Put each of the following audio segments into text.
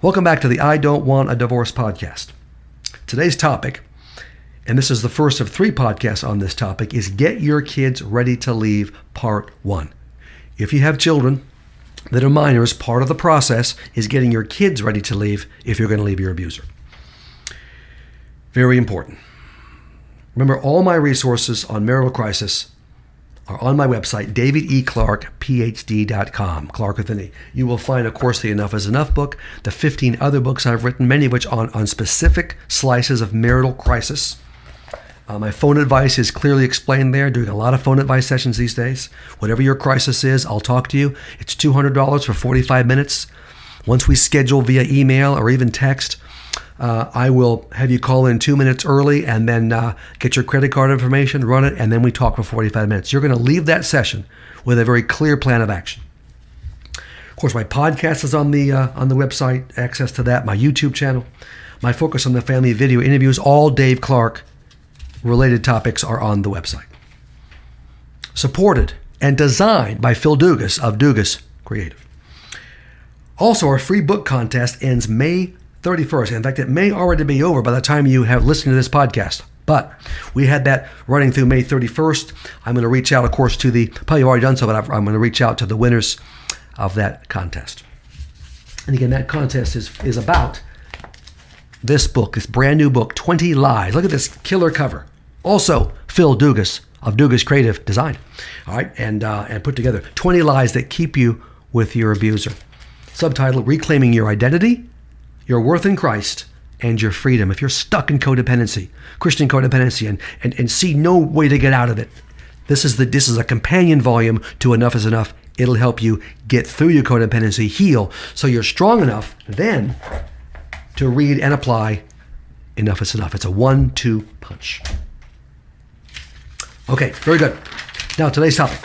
Welcome back to the I Don't Want a Divorce podcast. Today's topic, and this is the first of 3 podcasts on this topic, is Get Your Kids Ready to Leave, Part 1. If you have children that are minors, part of the process is getting your kids ready to leave if you're going to leave your abuser. Very important. Remember, all my resources on marital crisis are on my website, davideclarkephd.com, Clarke with an E. You will find, of course, the Enough is Enough book, the 15 other books I've written, many of which on specific slices of marital crisis. My phone advice is clearly explained there, doing a lot of phone advice sessions these days. Whatever your crisis is, I'll talk to you. It's $200 for 45 minutes. Once we schedule via email or even text, I will have you call in 2 minutes early and then get your credit card information, run it, and then we talk for 45 minutes. You're going to leave that session with a very clear plan of action. Of course, my podcast is on the website, access to that, my YouTube channel. My focus on the family video interviews, all Dave Clarke related topics are on the website. Supported and designed by Phil Dugas of Dugas Creative. Also, our free book contest ends May 31st. In fact, it may already be over by the time you have listened to this podcast. But we had that running through May 31st. I'm going to reach out, of course, probably already done so, but I'm going to reach out to the winners of that contest. And again, that contest is about this book, this brand new book, 20 Lies. Look at this killer cover. Also, Phil Dugas of Dugas Creative designed, all right, and put together 20 lies that keep you with your abuser. Subtitle, Reclaiming Your Identity, Your Worth in Christ, and Your Freedom. If you're stuck in codependency, Christian codependency, and see no way to get out of it, this is a companion volume to Enough is Enough. It'll help you get through your codependency, heal, so you're strong enough then to read and apply Enough is Enough. It's a 1-2 punch. Okay, very good. Now, today's topic.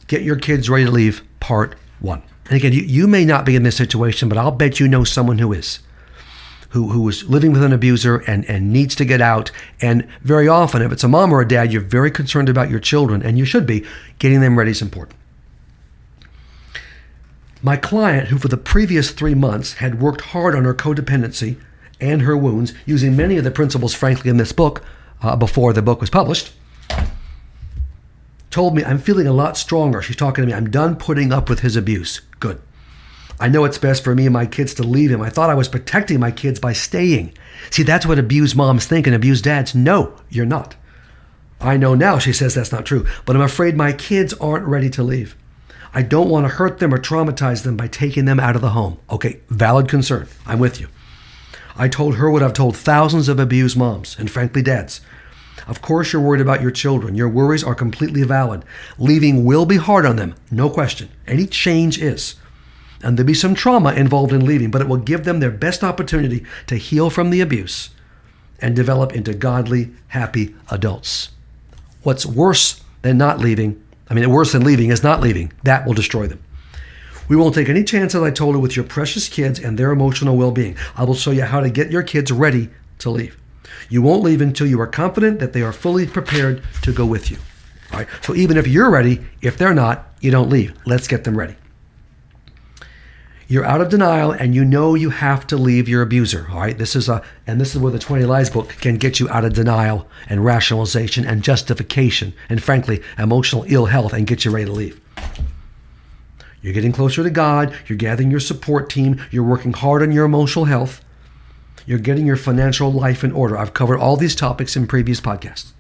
Get Your Kids Ready to Leave, Part 1. And again, you may not be in this situation, but I'll bet you know someone who is, who is living with an abuser and needs to get out. And very often, if it's a mom or a dad, you're very concerned about your children, and you should be. Getting them ready is important. My client, who for the previous 3 months had worked hard on her codependency and her wounds, using many of the principles, frankly, in this book, before the book was published, told me, I'm feeling a lot stronger. She's talking to me. I'm done putting up with his abuse. Good. I know it's best for me and my kids to leave him. I thought I was protecting my kids by staying. See, that's what abused moms think and abused dads. No, you're not. I know now, she says, that's not true. But I'm afraid my kids aren't ready to leave. I don't want to hurt them or traumatize them by taking them out of the home. Okay, valid concern. I'm with you. I told her what I've told thousands of abused moms and frankly dads. Of course you're worried about your children. Your worries are completely valid. Leaving will be hard on them, no question. Any change is. And there'll be some trauma involved in leaving, but it will give them their best opportunity to heal from the abuse and develop into godly, happy adults. What's worse than leaving is not leaving. That will destroy them. We won't take any chances, I told her, with your precious kids and their emotional well-being. I will show you how to get your kids ready to leave. You won't leave until you are confident that they are fully prepared to go with you. All right? So even if you're ready, if they're not, you don't leave. Let's get them ready. You're out of denial and you know you have to leave your abuser. All right? This is where the 20 Lies book can get you out of denial and rationalization and justification and, frankly, emotional ill health and get you ready to leave. You're getting closer to God. You're gathering your support team. You're working hard on your emotional health. You're getting your financial life in order. I've covered all these topics in previous podcasts.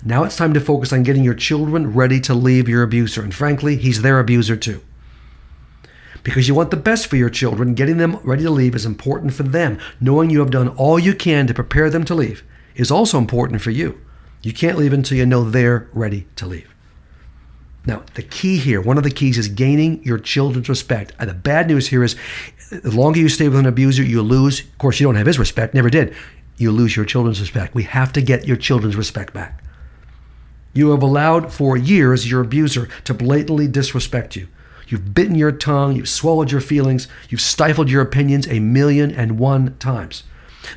Now it's time to focus on getting your children ready to leave your abuser. And frankly, he's their abuser too. Because you want the best for your children, getting them ready to leave is important for them. Knowing you have done all you can to prepare them to leave is also important for you. You can't leave until you know they're ready to leave. Now, the key here, one of the keys is gaining your children's respect. The bad news here is the longer you stay with an abuser, you lose. Of course, you don't have his respect, never did. You lose your children's respect. We have to get your children's respect back. You have allowed for years your abuser to blatantly disrespect you. You've bitten your tongue, you've swallowed your feelings, you've stifled your opinions 1,000,001 times.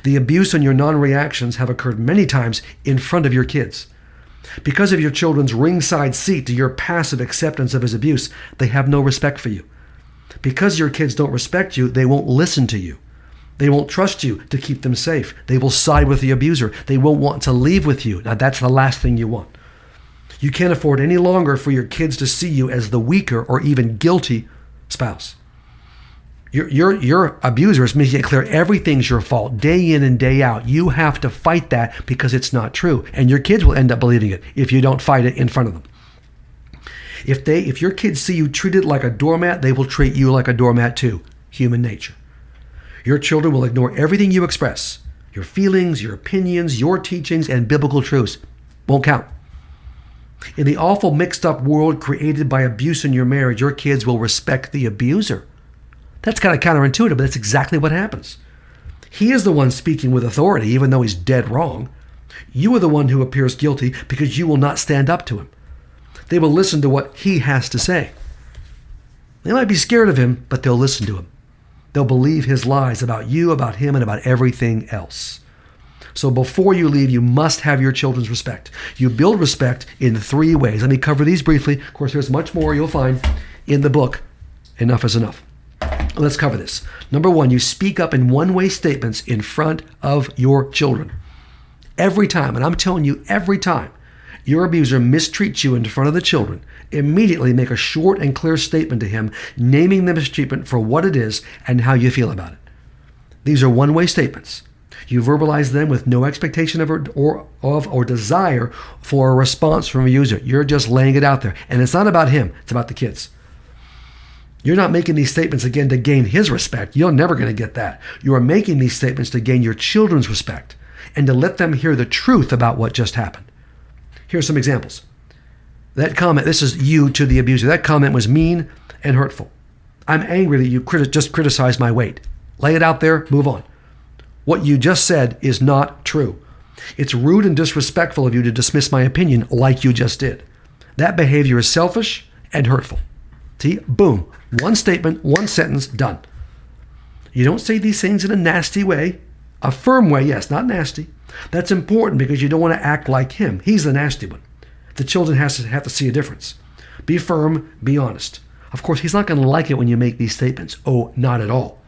The abuse and your non-reactions have occurred many times in front of your kids. Because of your children's ringside seat to your passive acceptance of his abuse, they have no respect for you. Because your kids don't respect you, they won't listen to you. They won't trust you to keep them safe. They will side with the abuser. They won't want to leave with you. Now, that's the last thing you want. You can't afford any longer for your kids to see you as the weaker or even guilty spouse. Your abuser is making it clear everything's your fault, day in and day out. You have to fight that because it's not true. And your kids will end up believing it if you don't fight it in front of them. If your kids see you treated like a doormat, they will treat you like a doormat too. Human nature. Your children will ignore everything you express. Your feelings, your opinions, your teachings, and biblical truths won't count. In the awful mixed up world created by abuse in your marriage, your kids will respect the abuser. That's kind of counterintuitive, but that's exactly what happens. He is the one speaking with authority, even though he's dead wrong. You are the one who appears guilty because you will not stand up to him. They will listen to what he has to say. They might be scared of him, but they'll listen to him. They'll believe his lies about you, about him, and about everything else. So before you leave, you must have your children's respect. You build respect in 3 ways. Let me cover these briefly. Of course, there's much more you'll find in the book. Enough is enough. Let's cover this. Number 1, you speak up in one-way statements in front of your children. Every time, and I'm telling you, every time your abuser mistreats you in front of the children, immediately make a short and clear statement to him, naming the mistreatment for what it is and how you feel about it. These are one-way statements. You verbalize them with no expectation of or desire for a response from a user. You're just laying it out there. And it's not about him. It's about the kids. You're not making these statements again to gain his respect. You're never going to get that. You are making these statements to gain your children's respect and to let them hear the truth about what just happened. Here's some examples. That comment, this is you to the abuser. That comment was mean and hurtful. I'm angry that you just criticized my weight. Lay it out there, move on. What you just said is not true. It's rude and disrespectful of you to dismiss my opinion like you just did. That behavior is selfish and hurtful. See, boom, one statement, one sentence, done. You don't say these things in a nasty way. A firm way, yes, not nasty. That's important because you don't want to act like him. He's the nasty one. The children have to see a difference. Be firm, be honest. Of course, he's not going to like it when you make these statements. Oh, not at all.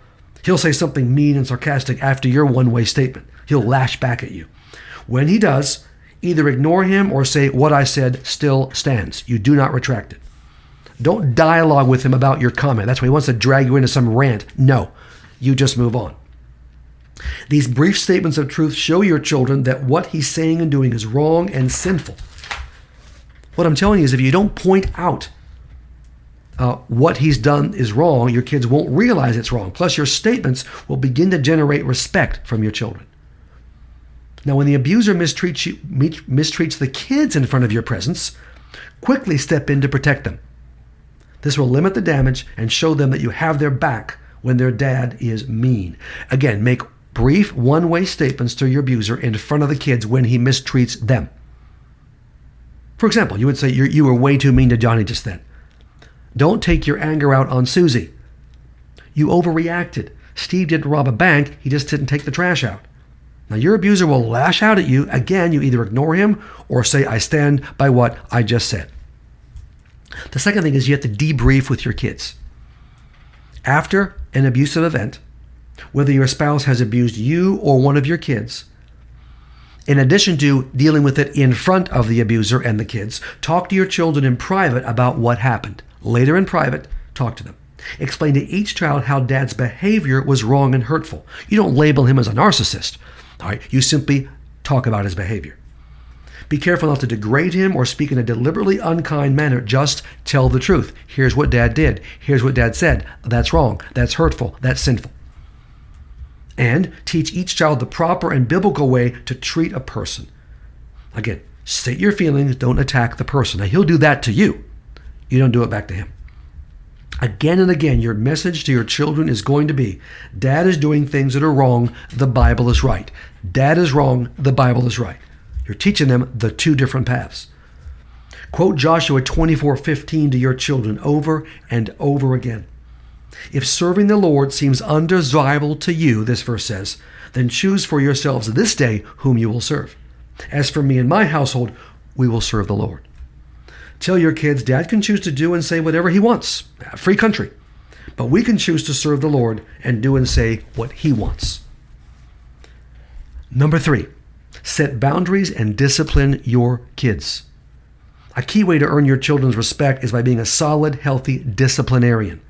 He'll say something mean and sarcastic after your one-way statement. He'll lash back at you. When he does, either ignore him or say, what I said still stands. You do not retract it. Don't dialogue with him about your comment. That's why he wants to drag you into some rant. No, you just move on. These brief statements of truth show your children that what he's saying and doing is wrong and sinful. What I'm telling you is if you don't point out what he's done is wrong, your kids won't realize it's wrong. Plus, your statements will begin to generate respect from your children. Now, when the abuser mistreats the kids in front of your presence, quickly step in to protect them. This will limit the damage and show them that you have their back when their dad is mean. Again, make brief one-way statements to your abuser in front of the kids when he mistreats them. For example, you would say, you were way too mean to Johnny just then. Don't take your anger out on Susie. You overreacted. Steve didn't rob a bank, he just didn't take the trash out. Now your abuser will lash out at you. Again, you either ignore him or say, I stand by what I just said. The second thing is you have to debrief with your kids. After an abusive event, whether your spouse has abused you or one of your kids, in addition to dealing with it in front of the abuser and the kids, talk to your children in private about what happened. Later in private, talk to them. Explain to each child how dad's behavior was wrong and hurtful. You don't label him as a narcissist. All right, you simply talk about his behavior. Be careful not to degrade him or speak in a deliberately unkind manner. Just tell the truth. Here's what dad did. Here's what dad said. That's wrong. That's hurtful. That's sinful. And teach each child the proper and biblical way to treat a person. Again, state your feelings. Don't attack the person. Now, he'll do that to you. You don't do it back to him. Again and again, your message to your children is going to be, Dad is doing things that are wrong. The Bible is right. Dad is wrong. The Bible is right. You're teaching them the two different paths. Quote Joshua 24:15 to your children over and over again. If serving the Lord seems undesirable to you, this verse says, then choose for yourselves this day whom you will serve. As for me and my household, we will serve the Lord. Tell your kids Dad can choose to do and say whatever he wants. Free country. But we can choose to serve the Lord and do and say what He wants. Number 3, set boundaries and discipline your kids. A key way to earn your children's respect is by being a solid, healthy disciplinarian.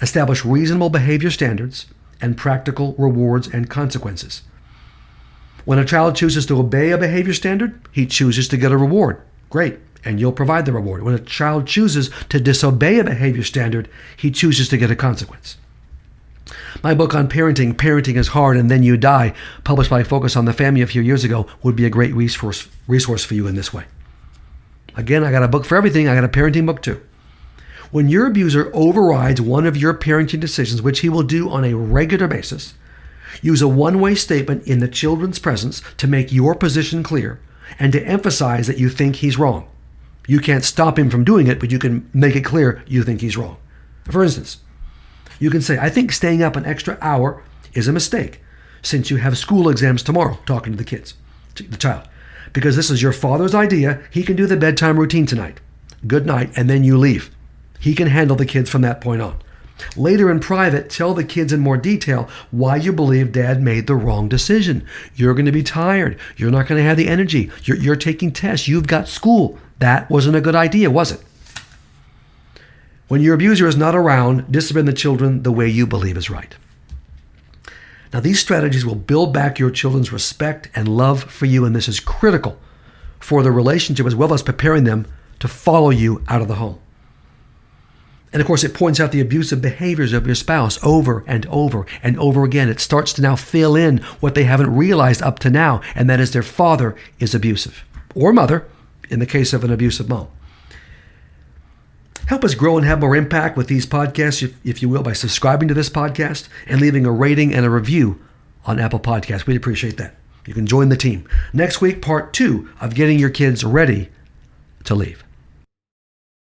Establish reasonable behavior standards and practical rewards and consequences. When a child chooses to obey a behavior standard, he chooses to get a reward. Great, and you'll provide the reward. When a child chooses to disobey a behavior standard, he chooses to get a consequence. My book on parenting, Parenting is Hard and Then You Die, published by Focus on the Family a few years ago, would be a great resource for you in this way. Again, I got a book for everything. I got a parenting book too. When your abuser overrides one of your parenting decisions, which he will do on a regular basis, use a one-way statement in the children's presence to make your position clear and to emphasize that you think he's wrong. You can't stop him from doing it, but you can make it clear you think he's wrong. For instance, you can say, I think staying up an extra hour is a mistake since you have school exams tomorrow, talking to the child. Because this is your father's idea, he can do the bedtime routine tonight. Good night, and then you leave. He can handle the kids from that point on. Later in private, tell the kids in more detail why you believe dad made the wrong decision. You're going to be tired. You're not going to have the energy. You're taking tests. You've got school. That wasn't a good idea, was it? When your abuser is not around, discipline the children the way you believe is right. Now, these strategies will build back your children's respect and love for you, and this is critical for the relationship as well as preparing them to follow you out of the home. And of course, it points out the abusive behaviors of your spouse over and over and over again. It starts to now fill in what they haven't realized up to now, and that is their father is abusive, or mother, in the case of an abusive mom. Help us grow and have more impact with these podcasts, if you will, by subscribing to this podcast and leaving a rating and a review on Apple Podcasts. We'd appreciate that. You can join the team. Next week, part 2 of getting your kids ready to leave.